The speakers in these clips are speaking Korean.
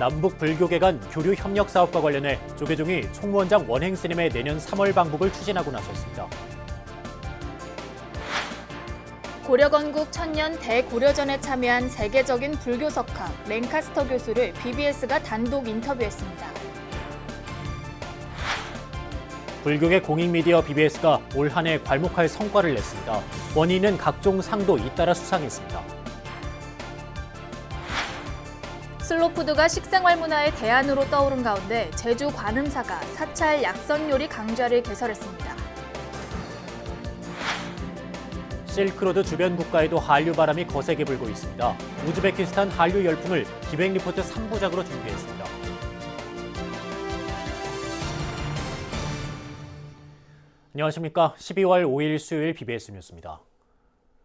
남북 불교계 간 교류 협력 사업과 관련해 조계종이 총무원장 원행 스님의 내년 3월 방북을 추진하고 나섰습니다. 고려건국 천년 대고려전에 참여한 세계적인 불교 석학 랭카스터 교수를 BBS가 단독 인터뷰했습니다. 불교계 공익미디어 BBS가 올 한 해 괄목할 성과를 냈습니다. 원인은 각종 상도 잇따라 수상했습니다. 슬로푸드가 식생활 문화의 대안으로 떠오른 가운데 제주 관음사가 사찰 약선 요리 강좌를 개설했습니다. 실크로드 주변 국가에도 한류 바람이 거세게 불고 있습니다. 우즈베키스탄 한류 열풍을 기획 리포트 3부작으로 준비했습니다. 안녕하십니까. 12월 5일 수요일 BBS 뉴스입니다.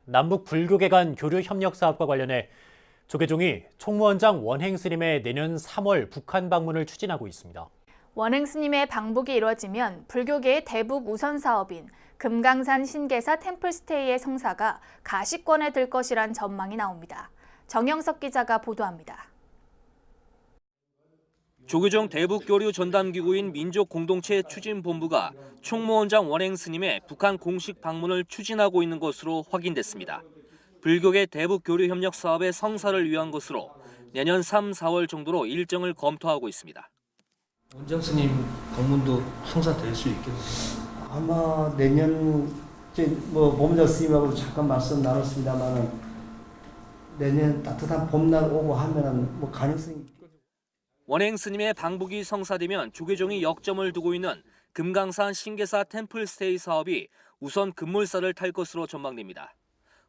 남북 불교계 간 교류 협력 사업과 관련해 조계종이 총무원장 원행 스님의 내년 3월 북한 방문을 추진하고 있습니다. 원행 스님의 방북이 이뤄지면 불교계의 대북 우선 사업인 금강산 신계사 템플스테이의 성사가 가시권에 들 것이란 전망이 나옵니다. 정영석 기자가 보도합니다. 조계종 대북교류 전담기구인 민족공동체 추진본부가 총무원장 원행 스님의 북한 공식 방문을 추진하고 있는 것으로 확인됐습니다. 불교계 대북교류 협력 사업의 성사를 위한 것으로 내년 3, 4월 정도로 일정을 검토하고 있습니다. 원장 스님 방문도 성사될 수 있겠네요. 아마 내년 법무장 스님하고도 잠깐 말씀 나눴습니다만은 내년 따뜻한 봄날 오고 하면은 가능성이. 원행 스님의 방북이 성사되면 조계종이 역점을 두고 있는 금강산 신계사 템플스테이 사업이 우선 급물살을 탈 것으로 전망됩니다.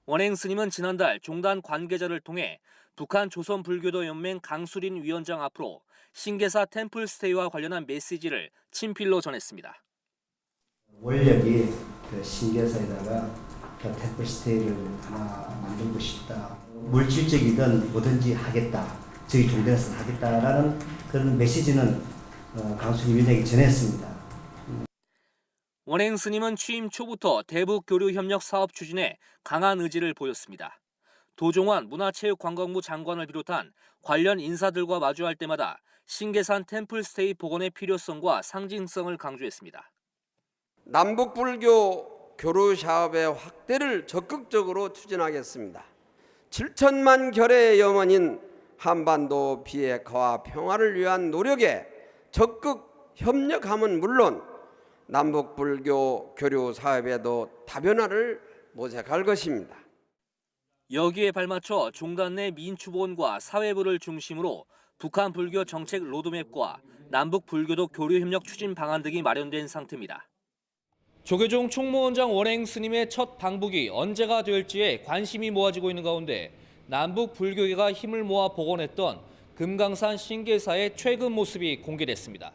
원행 스님은 지난달 종단 관계자를 통해 북한 조선불교도 연맹 강수린 위원장 앞으로 신계사 템플스테이와 관련한 메시지를 친필로 전했습니다. 원력이 신계사에다가 템플스테이를 하나 만들고 싶다. 물질적이든 뭐든지 하겠다. 저희 종단에서 하겠다라는 그런 메시지는 강수린 위원장이 전했습니다. 원행 스님은 취임 초부터 대북교류 협력 사업 추진에 강한 의지를 보였습니다. 도종환 문화체육관광부 장관을 비롯한 관련 인사들과 마주할 때마다 신계산 템플스테이 복원의 필요성과 상징성을 강조했습니다. 남북불교 교류 사업의 확대를 적극적으로 추진하겠습니다. 7천만 결의 염원인 한반도 비핵화와 평화를 위한 노력에 적극 협력함은 물론 남북불교 교류 사업에도 다변화를 모색할 것입니다. 여기에 발맞춰 종단 내 민추본과 사회부를 중심으로 북한 불교 정책 로드맵과 남북 불교도 교류 협력 추진 방안 등이 마련된 상태입니다. 조계종 총무원장 원행 스님의 첫 방북이 언제가 될지에 관심이 모아지고 있는 가운데 남북 불교계가 힘을 모아 복원했던 금강산 신계사의 최근 모습이 공개됐습니다.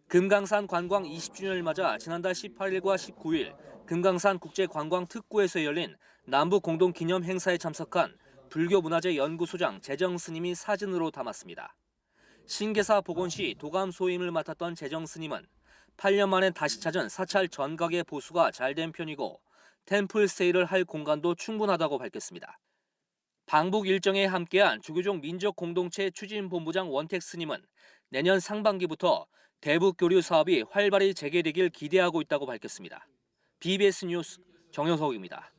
금강산 관광 20주년을 맞아 지난달 18일과 19일 금강산 국제관광특구에서 열린 남북 공동 기념 행사에 참석한 불교문화재 연구소장 재정 스님이 사진으로 담았습니다. 신계사 복원 시 도감 소임을 맡았던 재정 스님은 8년 만에 다시 찾은 사찰 전각의 보수가 잘 된 편이고 템플 스테이를 할 공간도 충분하다고 밝혔습니다. 방북 일정에 함께한 조계종 민족공동체 추진본부장 원택 스님은 내년 상반기부터 대북교류 사업이 활발히 재개되길 기대하고 있다고 밝혔습니다. BBS 뉴스 정영석입니다.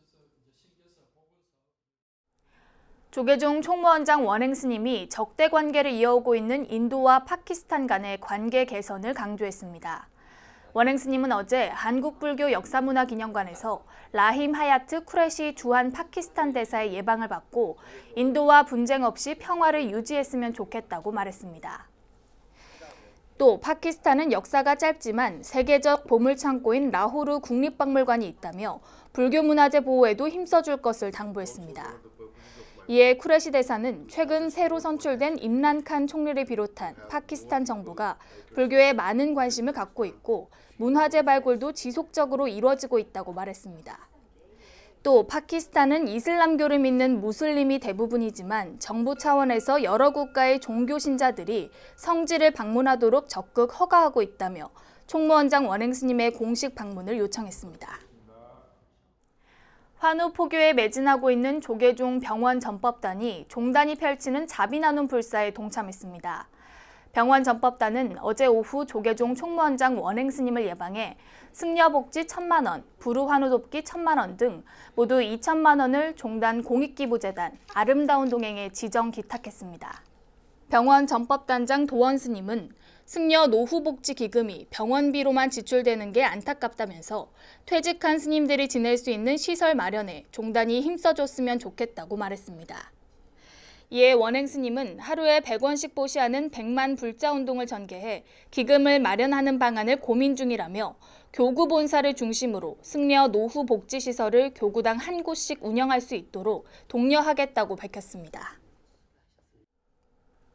조계종 총무원장 원행 스님이 적대 관계를 이어오고 있는 인도와 파키스탄 간의 관계 개선을 강조했습니다. 원행 스님은 어제 한국불교 역사문화기념관에서 라힘 하야트 쿠레시 주한 파키스탄 대사의 예방을 받고 인도와 분쟁 없이 평화를 유지했으면 좋겠다고 말했습니다. 또 파키스탄은 역사가 짧지만 세계적 보물창고인 라호르 국립박물관이 있다며 불교 문화재 보호에도 힘써줄 것을 당부했습니다. 이에 쿠레시 대사는 최근 새로 선출된 임란칸 총리를 비롯한 파키스탄 정부가 불교에 많은 관심을 갖고 있고 문화재 발굴도 지속적으로 이루어지고 있다고 말했습니다. 또 파키스탄은 이슬람교를 믿는 무슬림이 대부분이지만 정부 차원에서 여러 국가의 종교 신자들이 성지를 방문하도록 적극 허가하고 있다며 총무원장 원행 스님의 공식 방문을 요청했습니다. 환우 포교에 매진하고 있는 조계종 병원 전법단이 종단이 펼치는 자비 나눔 불사에 동참했습니다. 병원 전법단은 어제 오후 조계종 총무원장 원행 스님을 예방해 승려복지 1,000만 원, 불우환우 돕기 1,000만 원 등 모두 2,000만 원을 종단 공익기부재단 아름다운 동행에 지정 기탁했습니다. 병원 전법단장 도원 스님은 승려 노후복지 기금이 병원비로만 지출되는 게 안타깝다면서 퇴직한 스님들이 지낼 수 있는 시설 마련에 종단이 힘써줬으면 좋겠다고 말했습니다. 이에 원행 스님은 하루에 100원씩 보시하는 100만 불자 운동을 전개해 기금을 마련하는 방안을 고민 중이라며 교구 본사를 중심으로 승려 노후 복지 시설을 교구당 한 곳씩 운영할 수 있도록 독려하겠다고 밝혔습니다.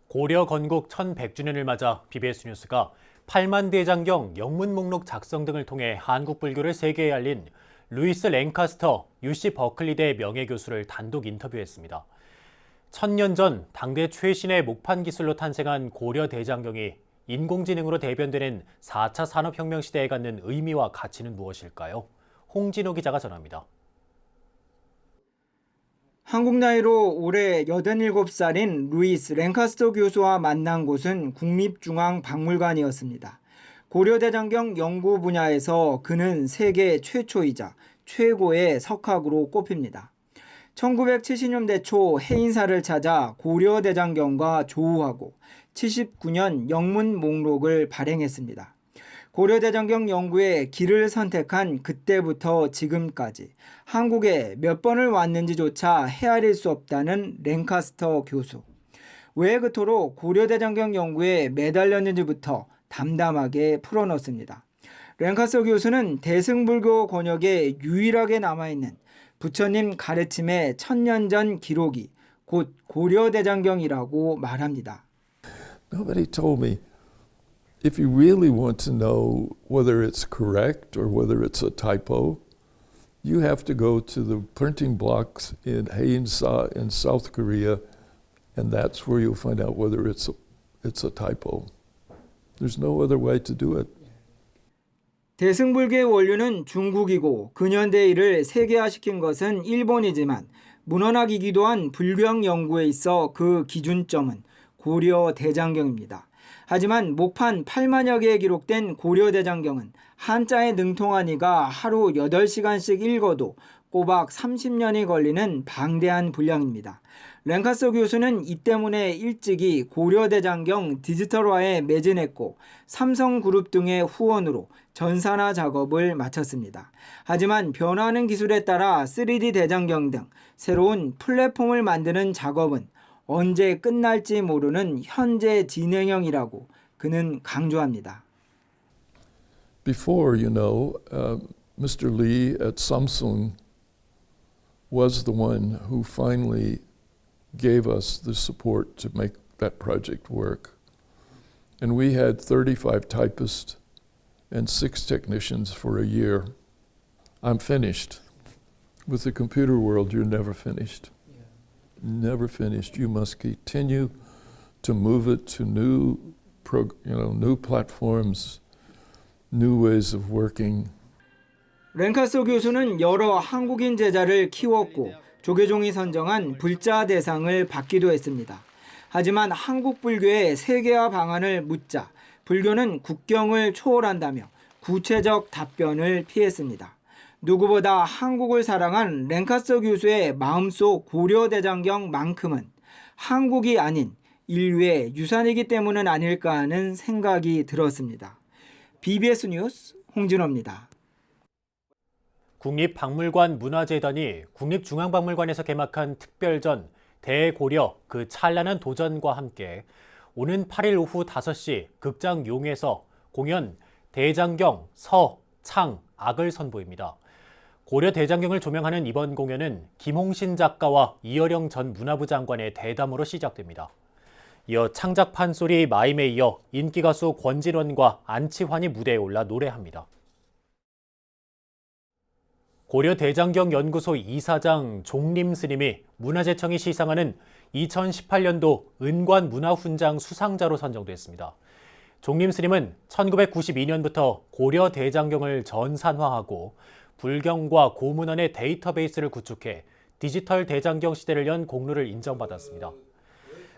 고려 건국 1100주년을 맞아 BBS 뉴스가 8만 대장경 영문 목록 작성 등을 통해 한국 불교를 세계에 알린 루이스 랭카스터 UC 버클리대 명예교수를 단독 인터뷰했습니다. 1000년 전 당대 최신의 목판 기술로 탄생한 고려 대장경이 인공지능으로 대변되는 4차 산업혁명 시대에 갖는 의미와 가치는 무엇일까요? 홍진호 기자가 전합니다. 한국 나이로 올해 87살인 루이스 랭카스터 교수와 만난 곳은 국립중앙박물관이었습니다. 고려대장경 연구 분야에서 그는 세계 최초이자 최고의 석학으로 꼽힙니다. 1970년대 초 해인사를 찾아 고려대장경과 조우하고 79년 영문 목록을 발행했습니다. 고려대장경 연구에 길을 선택한 그때부터 지금까지 한국에 몇 번을 왔는지조차 헤아릴 수 없다는 랭카스터 교수. 왜 그토록 고려대장경 연구에 매달렸는지부터 담담하게 풀어놓습니다. 랭카스터 교수는 대승불교 권역에 유일하게 남아있는 부처님 가르침의 1000년 전 기록이 곧 고려대장경이라고 말합니다. Nobody told me, if you really want to know whether it's correct or whether it's a typo, you have to go to the printing blocks in Haeinsa in South Korea, and that's where you'll find out whether it's a typo. There's no other way to do it. 대승불교의 원류는 중국이고 근현대 이를 세계화시킨 것은 일본이지만 문헌학이기도 한 불경 연구에 있어 그 기준점은 고려 대장경입니다. 하지만 목판 8만여 개에 기록된 고려 대장경은 한자에 능통한 이가 하루 8시간씩 읽어도 꼬박 30년이 걸리는 방대한 분량입니다. 랭카스터 교수는 이 때문에 일찍이 고려 대장경 디지털화에 매진했고 삼성그룹 등의 후원으로 전산화 작업을 마쳤습니다. 하지만 변화하는 기술에 따라 3D 대장경 등 새로운 플랫폼을 만드는 작업은 언제 끝날지 모르는 현재 진행형이라고 그는 강조합니다. Before, Mr. Lee at Samsung was the one who finally gave us the support to make that project work. And we had 35 typists and 6 technicians for a year. I'm finished. With the computer world, you're never finished. Never finished. You must continue to move it to new platforms, new ways of working. 랭카스터 교수는 여러 한국인 제자를 키웠고 조계종이 선정한 불자 대상을 받기도 했습니다. 하지만 한국 불교의 세계화 방안을 묻자 불교는 국경을 초월한다며 구체적 답변을 피했습니다. 누구보다 한국을 사랑한 랭카스터 교수의 마음속 고려대장경만큼은 한국이 아닌 인류의 유산이기 때문은 아닐까 하는 생각이 들었습니다. BBS 뉴스 홍진호입니다. 국립박물관 문화재단이 국립중앙박물관에서 개막한 특별전 대고려 그 찬란한 도전과 함께 오는 8일 오후 5시 극장 용에서 공연 대장경, 서, 창, 악을 선보입니다. 고려 대장경을 조명하는 이번 공연은 김홍신 작가와 이어령 전 문화부 장관의 대담으로 시작됩니다. 이어 창작 판소리 마임에 이어 인기 가수 권진원과 안치환이 무대에 올라 노래합니다. 고려 대장경 연구소 이사장 종림 스님이 문화재청이 시상하는 2018년도 은관 문화훈장 수상자로 선정됐습니다. 종림 스님은 1992년부터 고려 대장경을 전산화하고 불경과 고문원의 데이터베이스를 구축해 디지털 대장경 시대를 연 공로를 인정받았습니다.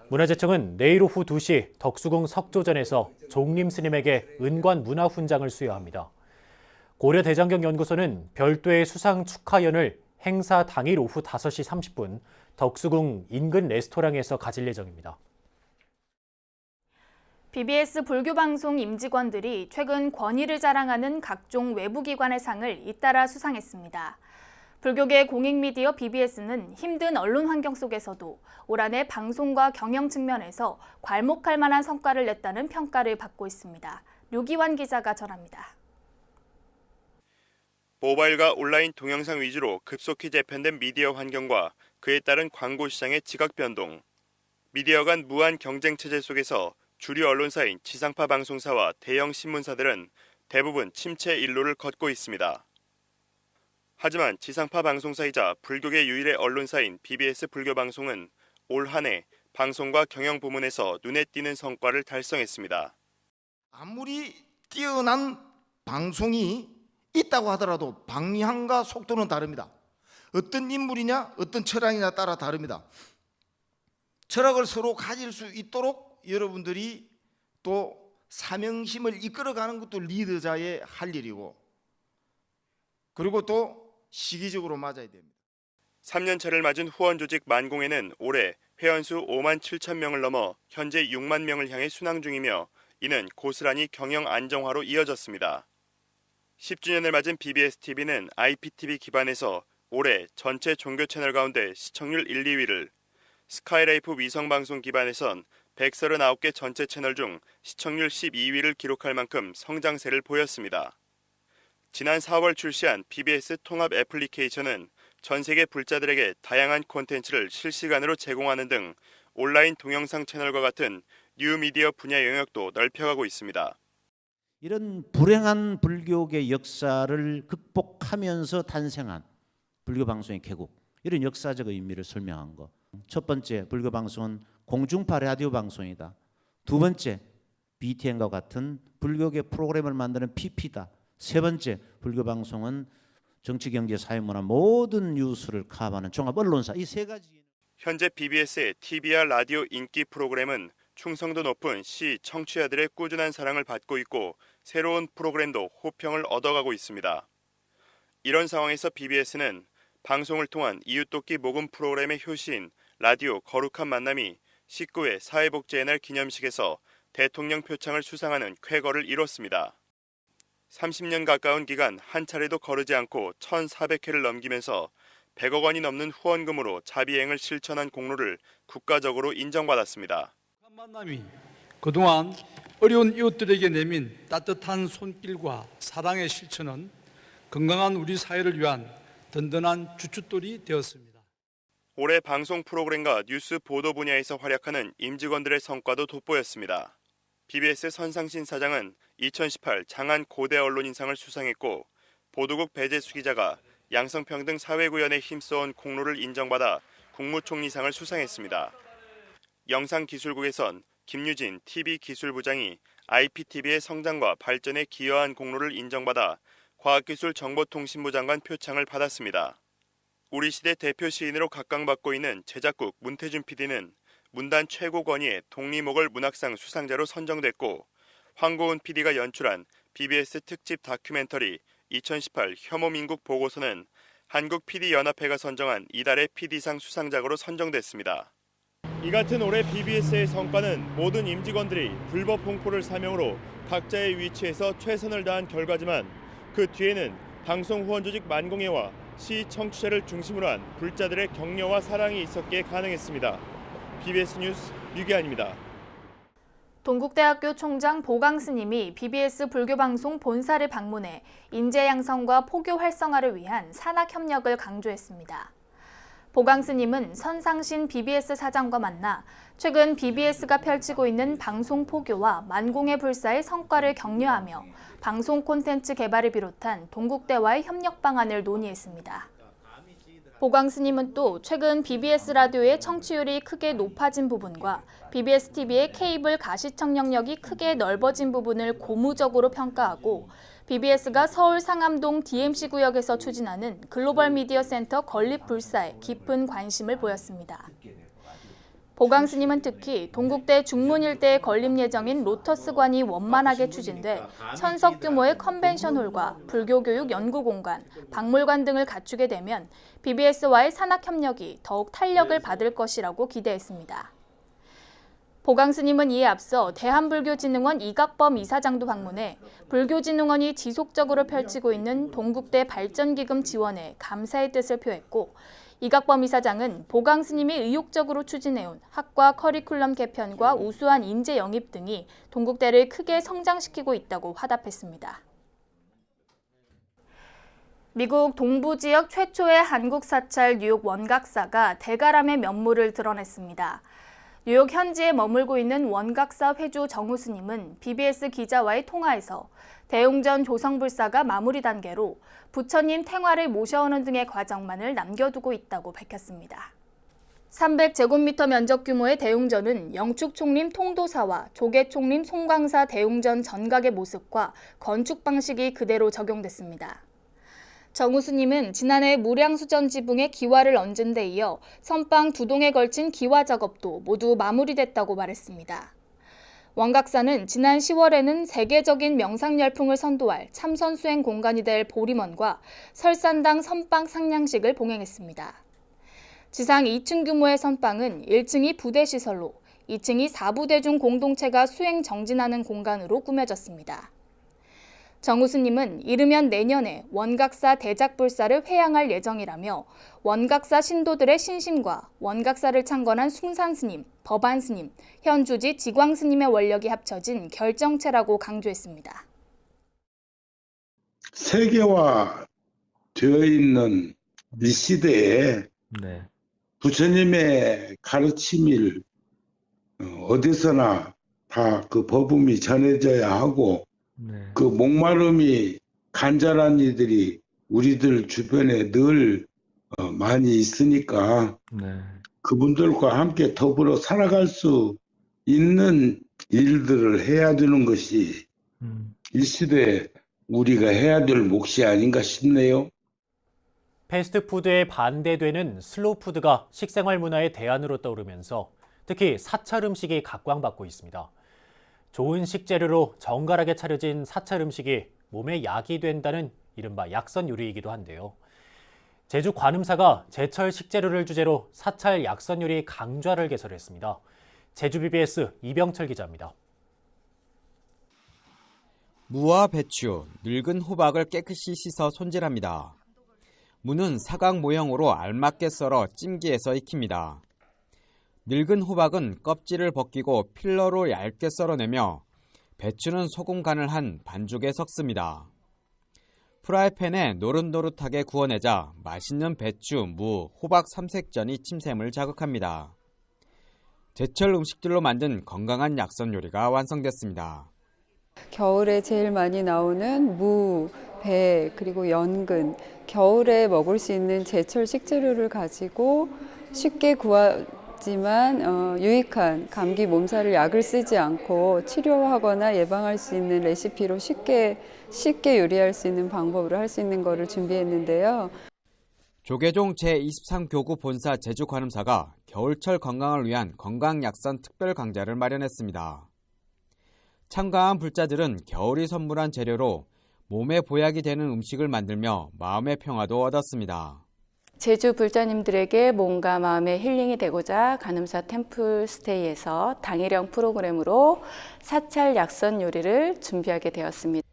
문화재청은 내일 오후 2시 덕수궁 석조전에서 종림 스님에게 은관 문화훈장을 수여합니다. 고려 대장경 연구소는 별도의 수상 축하연을 행사 당일 오후 5시 30분 덕수궁 인근 레스토랑에서 가질 예정입니다. BBS 불교방송 임직원들이 최근 권위를 자랑하는 각종 외부기관의 상을 잇따라 수상했습니다. 불교계 공익미디어 BBS는 힘든 언론 환경 속에서도 올 한 해 방송과 경영 측면에서 괄목할 만한 성과를 냈다는 평가를 받고 있습니다. 류기환 기자가 전합니다. 모바일과 온라인 동영상 위주로 급속히 재편된 미디어 환경과 그에 따른 광고 시장의 지각 변동, 미디어 간 무한 경쟁 체제 속에서 주류 언론사인 지상파 방송사와 대형 신문사들은 대부분 침체 일로를 걷고 있습니다. 하지만 지상파 방송사이자 불교계 유일의 언론사인 BBS 불교방송은 올 한 해 방송과 경영 부문에서 눈에 띄는 성과를 달성했습니다. 아무리 뛰어난 방송이 있다고 하더라도 방향과 속도는 다릅니다. 어떤 인물이냐, 어떤 철학이냐 따라 다릅니다. 철학을 서로 가질 수 있도록 여러분들이 또 사명심을 이끌어가는 것도 리더자의 할 일이고, 그리고 또 시기적으로 맞아야 됩니다. 3년 차를 맞은 후원 조직 만공회는 올해 회원수 5만 7천 명을 넘어 현재 6만 명을 향해 순항 중이며 이는 고스란히 경영 안정화로 이어졌습니다. 10주년을 맞은 BBS-TV는 IPTV 기반에서 올해 전체 종교 채널 가운데 시청률 1, 2위를, 스카이라이프 위성방송 기반에선 139개 전체 채널 중 시청률 12위를 기록할 만큼 성장세를 보였습니다. 지난 4월 출시한 BBS 통합 애플리케이션은 전 세계 불자들에게 다양한 콘텐츠를 실시간으로 제공하는 등 온라인 동영상 채널과 같은 뉴미디어 분야 영역도 넓혀가고 있습니다. 이런 불행한 불교계 역사를 극복하면서 탄생한 불교방송의 개국, 이런 역사적 의미를 설명한 것. 첫 번째, 불교방송은 공중파 라디오 방송이다. 두 번째, BTN과 같은 불교계 프로그램을 만드는 PP다. 세 번째, 불교방송은 정치, 경제, 사회, 문화 모든 뉴스를 커버하는 종합 언론사. 이 세 가지. 현재 BBS의 TBR 라디오 인기 프로그램은 충성도 높은 청취자들의 꾸준한 사랑을 받고 있고 새로운 프로그램도 호평을 얻어가고 있습니다. 이런 상황에서 BBS는 방송을 통한 이웃돕기 모금 프로그램의 효시인 라디오 거룩한 만남이 19회 사회복지의 날 기념식에서 대통령 표창을 수상하는 쾌거를 이뤘습니다. 30년 가까운 기간 한 차례도 거르지 않고 1,400회를 넘기면서 100억 원이 넘는 후원금으로 자비행을 실천한 공로를 국가적으로 인정받았습니다. 만남이 그동안 어려운 이웃들에게 내민 따뜻한 손길과 사랑의 실천은 건강한 우리 사회를 위한 든든한 주춧돌이 되었습니다. 올해 방송 프로그램과 뉴스 보도 분야에서 활약하는 임직원들의 성과도 돋보였습니다. BBS 선상신 사장은 2018 장안 고대 언론인상을 수상했고 보도국 배재수 기자가 양성평등 사회구현에 힘써온 공로를 인정받아 국무총리상을 수상했습니다. 영상기술국에선 김유진 TV기술부장이 IPTV의 성장과 발전에 기여한 공로를 인정받아 과학기술정보통신부 장관 표창을 받았습니다. 우리 시대 대표 시인으로 각광받고 있는 제작국 문태준 PD는 문단 최고 권위의 독립목을 문학상 수상자로 선정됐고 황고은 PD가 연출한 BBS 특집 다큐멘터리 2018 혐오민국 보고서는 한국 PD연합회가 선정한 이달의 PD상 수상작으로 선정됐습니다. 이 같은 올해 BBS의 성과는 모든 임직원들이 불법 홍보를 사명으로 각자의 위치에서 최선을 다한 결과지만 그 뒤에는 방송 후원 조직 만공회와 시청취자를 중심으로 한 불자들의 격려와 사랑이 있었기에 가능했습니다. BBS 뉴스 류기환입니다. 동국대학교 총장 보강 스님이 BBS 불교방송 본사를 방문해 인재 양성과 포교 활성화를 위한 산학 협력을 강조했습니다. 보강 스님은 선상신 BBS 사장과 만나 최근 BBS가 펼치고 있는 방송 포교와 만공회 불사의 성과를 격려하며 방송 콘텐츠 개발을 비롯한 동국대와의 협력 방안을 논의했습니다. 보강 스님은 또 최근 BBS 라디오의 청취율이 크게 높아진 부분과 BBS TV의 케이블 가시청 영역이 크게 넓어진 부분을 고무적으로 평가하고 BBS가 서울 상암동 DMC 구역에서 추진하는 글로벌 미디어 센터 건립 불사에 깊은 관심을 보였습니다. 보강 스님은 특히 동국대 중문 일대에 건립 예정인 로터스관이 원만하게 추진돼 1000석 규모의 컨벤션홀과 불교교육 연구공간, 박물관 등을 갖추게 되면 BBS와의 산학 협력이 더욱 탄력을 받을 것이라고 기대했습니다. 보강 스님은 이에 앞서 대한불교진흥원 이각범 이사장도 방문해 불교진흥원이 지속적으로 펼치고 있는 동국대 발전기금 지원에 감사의 뜻을 표했고, 이각범 이사장은 보강 스님이 의욕적으로 추진해온 학과 커리큘럼 개편과 우수한 인재 영입 등이 동국대를 크게 성장시키고 있다고 화답했습니다. 미국 동부 지역 최초의 한국 사찰 뉴욕 원각사가 대가람의 면모를 드러냈습니다. 뉴욕 현지에 머물고 있는 원각사 회주 정우 스님은 BBS 기자와의 통화에서 대웅전 조성불사가 마무리 단계로 부처님 탱화를 모셔오는 등의 과정만을 남겨두고 있다고 밝혔습니다. 300제곱미터 면적 규모의 대웅전은 영축총림 통도사와 조계총림 송광사 대웅전 전각의 모습과 건축 방식이 그대로 적용됐습니다. 정우 스님은 지난해 무량수전 지붕에 기와를 얹은 데 이어 선방 2동에 걸친 기와 작업도 모두 마무리됐다고 말했습니다. 원각사는 지난 10월에는 세계적인 명상 열풍을 선도할 참선 수행 공간이 될 보리먼과 설산당 선방 상냥식을 봉행했습니다. 지상 2층 규모의 선방은 1층이 부대시설로 2층이 4부대중 공동체가 수행 정진하는 공간으로 꾸며졌습니다. 정우 스님은 이르면 내년에 원각사 대작불사를 회양할 예정이라며 원각사 신도들의 신심과 원각사를 창건한 숭산 스님, 법안 스님, 현주지 지광 스님의 원력이 합쳐진 결정체라고 강조했습니다. 세계화 되어 있는 이 시대에 부처님의 가르침을 어디서나 다 그 법음이 전해져야 하고 그 목마름이 간절한 이들이 우리들 주변에 늘 많이 있으니까 그분들과 함께 더불어 살아갈 수 있는 일들을 해야 되는 것이 이 시대에 우리가 해야 될 몫이 아닌가 싶네요. 패스트푸드에 반대되는 슬로우푸드가 식생활 문화의 대안으로 떠오르면서 특히 사찰 음식이 각광받고 있습니다. 좋은 식재료로 정갈하게 차려진 사찰 음식이 몸에 약이 된다는 이른바 약선 요리이기도 한데요. 제주 관음사가 제철 식재료를 주제로 사찰 약선 요리 강좌를 개설했습니다. 제주 BBS 이병철 기자입니다. 무와 배추, 늙은 호박을 깨끗이 씻어 손질합니다. 무는 사각 모형으로 알맞게 썰어 찜기에서 익힙니다. 늙은 호박은 껍질을 벗기고 필러로 얇게 썰어내며 배추는 소금 간을 한 반죽에 섞습니다. 프라이팬에 노릇노릇하게 구워내자 맛있는 배추, 무, 호박 삼색전이 침샘을 자극합니다. 제철 음식들로 만든 건강한 약선 요리가 완성됐습니다. 겨울에 제일 많이 나오는 무, 배, 그리고 연근, 겨울에 먹을 수 있는 제철 식재료를 가지고 쉽게 구하지만 유익한 감기 몸살을 약을 쓰지 않고 치료하거나 예방할 수 있는 레시피로 쉽게 요리할 수 있는 방법으로 할 수 있는 거를 준비했는데요. 조계종 제23교구 본사 제주관음사가 겨울철 건강을 위한 건강약선 특별 강좌를 마련했습니다. 참가한 불자들은 겨울이 선물한 재료로 몸에 보약이 되는 음식을 만들며 마음의 평화도 얻었습니다. 제주 불자님들에게 몸과 마음의 힐링이 되고자 관음사 템플스테이에서 당일형 프로그램으로 사찰 약선 요리를 준비하게 되었습니다.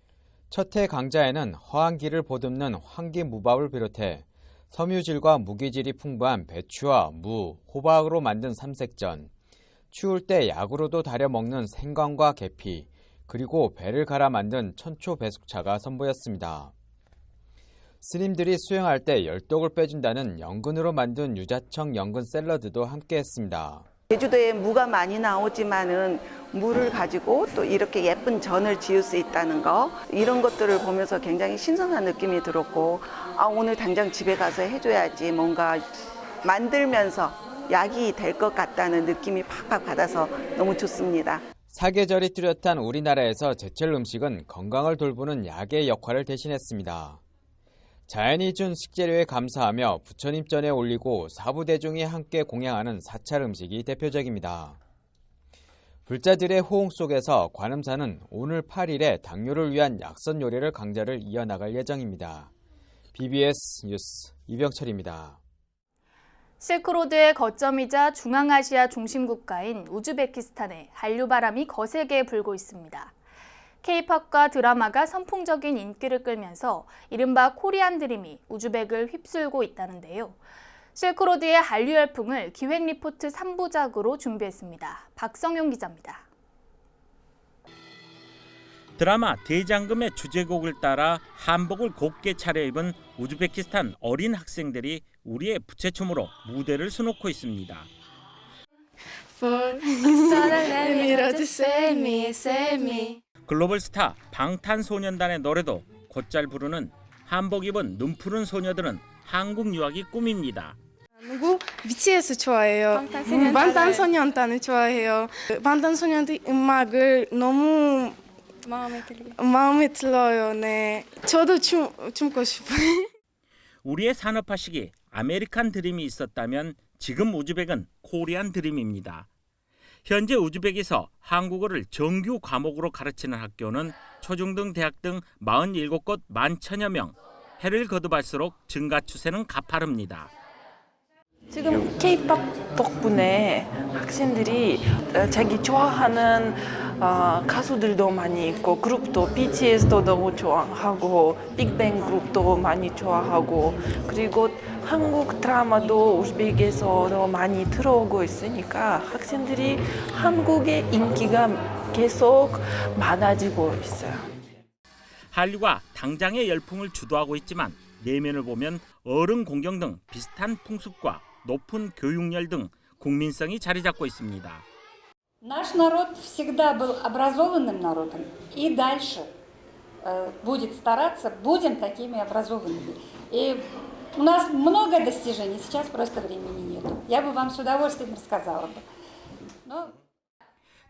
첫 해 강좌에는 허한기를 보듬는 환기무밥을 비롯해 섬유질과 무기질이 풍부한 배추와 무, 호박으로 만든 삼색전, 추울 때 약으로도 달여 먹는 생강과 계피, 그리고 배를 갈아 만든 천초배숙차가 선보였습니다. 스님들이 수행할 때 열독을 빼준다는 연근으로 만든 유자청 연근 샐러드도 함께했습니다. 제주도에 무가 많이 나오지만은 무를 가지고 또 이렇게 예쁜 전을 지을 수 있다는 거, 이런 것들을 보면서 굉장히 신선한 느낌이 들었고, 오늘 당장 집에 가서 해줘야지, 뭔가 만들면서 약이 될 것 같다는 느낌이 팍팍 받아서 너무 좋습니다. 사계절이 뚜렷한 우리나라에서 제철 음식은 건강을 돌보는 약의 역할을 대신했습니다. 자연이 준 식재료에 감사하며 부처님 전에 올리고 사부대중이 함께 공양하는 사찰 음식이 대표적입니다. 불자들의 호응 속에서 관음사는 오늘 8일에 당뇨를 위한 약선 요리를 강좌를 이어나갈 예정입니다. BBS 뉴스 이병철입니다. 실크로드의 거점이자 중앙아시아 중심 국가인 우즈베키스탄에 한류바람이 거세게 불고 있습니다. K-팝과 드라마가 선풍적인 인기를 끌면서 이른바 코리안 드림이 우즈벡을 휩쓸고 있다는데요. 실크로드의 한류 열풍을 기획 리포트 3부작으로 준비했습니다. 박성용 기자입니다. 드라마 대장금의 주제곡을 따라 한복을 곱게 차려입은 우즈베키스탄 어린 학생들이 우리의 부채춤으로 무대를 수놓고 있습니다. 글로벌 스타 방탄소년단의 노래도 곧잘 부르는 한복 입은 눈푸른 소녀들은 한국 유학이 꿈입니다. BTS 좋아해요. 방탄소년단을 좋아해요. 방탄소년단 음악을 너무 마음에 들어요. 네. 저도 춤고 싶어요. 우리의 산업화 시기 아메리칸 드림이 있었다면 지금 우즈벡은 코리안 드림입니다. 현재 우즈벡에서 한국어를 정규 과목으로 가르치는 학교는 초중등 대학 등 47곳 11,000여 명. 해를 거듭할수록 증가 추세는 가파릅니다. 지금 K-팝 덕분에 학생들이 자기 좋아하는 가수들도 많이 있고 그룹도 BTS도 너무 좋아하고 빅뱅 그룹도 많이 좋아하고 그리고 한국 드라마도 우즈벡에서 많이 들어오고 있으니까 학생들이 한국의 인기가 계속 많아지고 있어요. 한류가 당장의 열풍을 주도하고 있지만 내면을 보면 어른 공경 등 비슷한 풍습과 높은 교육열 등 국민성이 자리 잡고 있습니다. Наш народ всегда был образованным народом и дальше будет стараться, будем такими образованными. И у нас много достижений, сейчас просто времени нету. Я бы вам с удовольствием рассказала бы.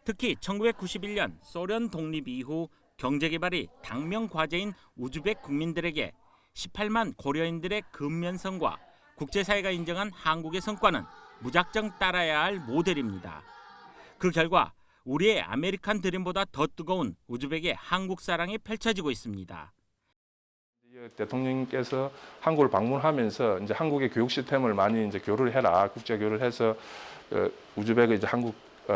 특히 1991년 소련 독립 이후 경제개발이 당면 과제인 우즈벡 국민들에게 18만 고려인들의 근면성과 국제사회가 인정한 한국의 성과는 무작정 따라야 할 모델입니다. 그 결과 우리의 아메리칸 드림보다 더 뜨거운 우즈벡의 한국 사랑이 펼쳐지고 있습니다. 대통령께서 한국을 방문하면서 이제 한국의 교육 시스템을 많이 이제 교류를 해라, 국제 교류를 해서 우즈벡의 이제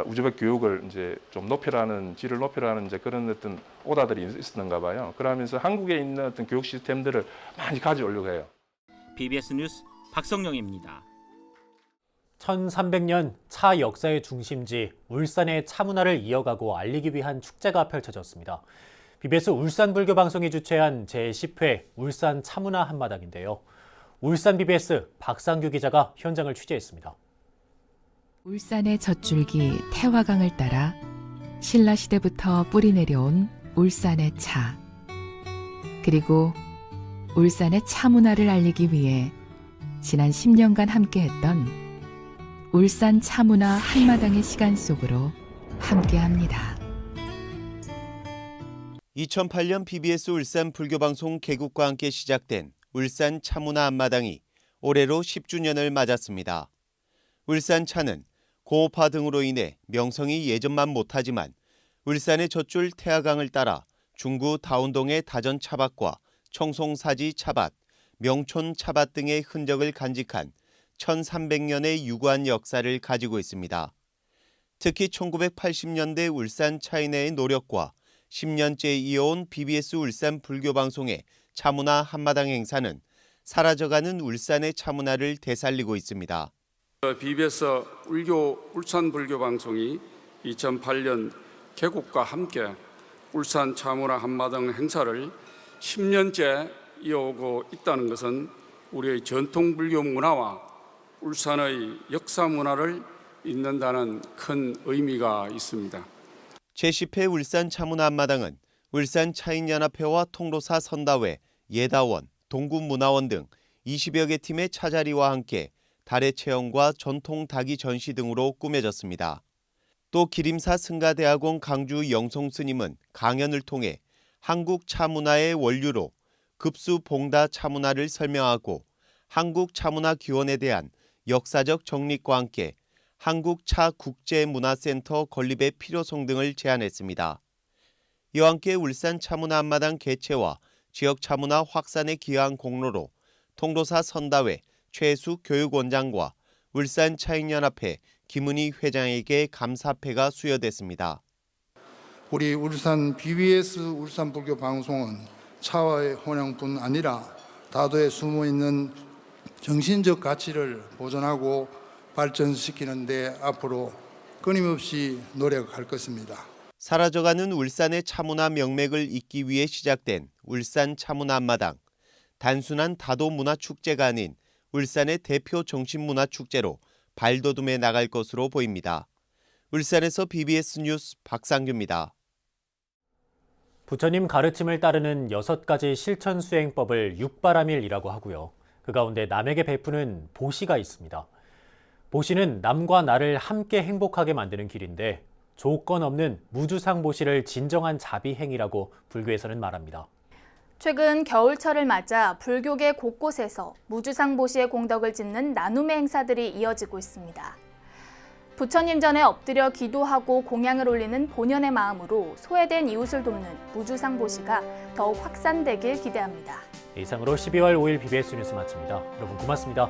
우즈벡 교육을 이제 좀 높이라는 질을 높이라는 이제 그런 어떤 오다들이 있었는가 봐요. 그러면서 한국에 있는 어떤 교육 시스템들을 많이 가져오려고 해요. BBS 뉴스 박성영입니다. 1300년 차 역사의 중심지 울산의 차 문화를 이어가고 알리기 위한 축제가 펼쳐졌습니다. BBS 울산 불교 방송이 주최한 제10회 울산 차문화 한마당인데요. 울산 BBS 박상규 기자가 현장을 취재했습니다. 울산의 젖줄기 태화강을 따라 신라시대부터 뿌리 내려온 울산의 차. 그리고 울산의 차 문화를 알리기 위해 지난 10년간 함께했던 울산 차 문화 한마당의 시간 속으로 함께합니다. 2008년 BBS 울산 불교방송 개국과 함께 시작된 울산 차 문화 한마당이 올해로 10주년을 맞았습니다. 울산 차는 공업화 등으로 인해 명성이 예전만 못하지만 울산의 젖줄 태화강을 따라 중구 다운동의 다전 차밭과 청송사지 차밭, 명촌 차밭 등의 흔적을 간직한 1300년의 유구한 역사를 가지고 있습니다. 특히 1980년대 울산 차인회의 노력과 10년째 이어온 BBS 울산 불교방송의 차문화 한마당 행사는 사라져가는 울산의 차문화를 되살리고 있습니다. BBS 울산 불교방송이 2008년 개국과 함께 울산 차문화 한마당 행사를 10년째 이어오고 있다는 것은 우리의 전통 불교 문화와 울산의 역사 문화를 잇는다는 큰 의미가 있습니다. 제10회 울산 차문화 한마당은 울산 차인연합회와 통로사 선다회, 예다원, 동구문화원 등 20여 개 팀의 차자리와 함께 달의 체험과 전통 닭이 전시 등으로 꾸며졌습니다. 또 기림사 승가대학원 강주 영송 스님은 강연을 통해 한국 차문화의 원류로 급수 봉다 차문화를 설명하고 한국 차문화 기원에 대한 역사적 정립과 함께 한국 차 국제문화센터 건립의 필요성 등을 제안했습니다. 이와 함께 울산 차문화 앞마당 개최와 지역 차문화 확산에 기여한 공로로 통도사 선다회 최수 교육원장과 울산 차익연합회 김은희 회장에게 감사패가 수여됐습니다. 우리 울산 BBS 울산불교 방송은 차와의 혼용뿐 아니라 다도에 숨어있는 정신적 가치를 보존하고 발전시키는 데 앞으로 끊임없이 노력할 것입니다. 사라져가는 울산의 차문화 명맥을 잇기 위해 시작된 울산 차문화 앞마당. 단순한 다도 문화축제가 아닌 울산의 대표 정신문화축제로 발돋움해 나갈 것으로 보입니다. 울산에서 BBS 뉴스 박상규입니다. 부처님 가르침을 따르는 6가지 실천 수행법을 육바라밀이라고 하고요. 그 가운데 남에게 베푸는 보시가 있습니다. 보시는 남과 나를 함께 행복하게 만드는 길인데 조건 없는 무주상 보시를 진정한 자비 행위라고 불교에서는 말합니다. 최근 겨울철을 맞아 불교계 곳곳에서 무주상 보시의 공덕을 짓는 나눔의 행사들이 이어지고 있습니다. 부처님 전에 엎드려 기도하고 공양을 올리는 본연의 마음으로 소외된 이웃을 돕는 무주상 보시가 더욱 확산되길 기대합니다. 이상으로 12월 5일 BBS 뉴스 마칩니다. 여러분 고맙습니다.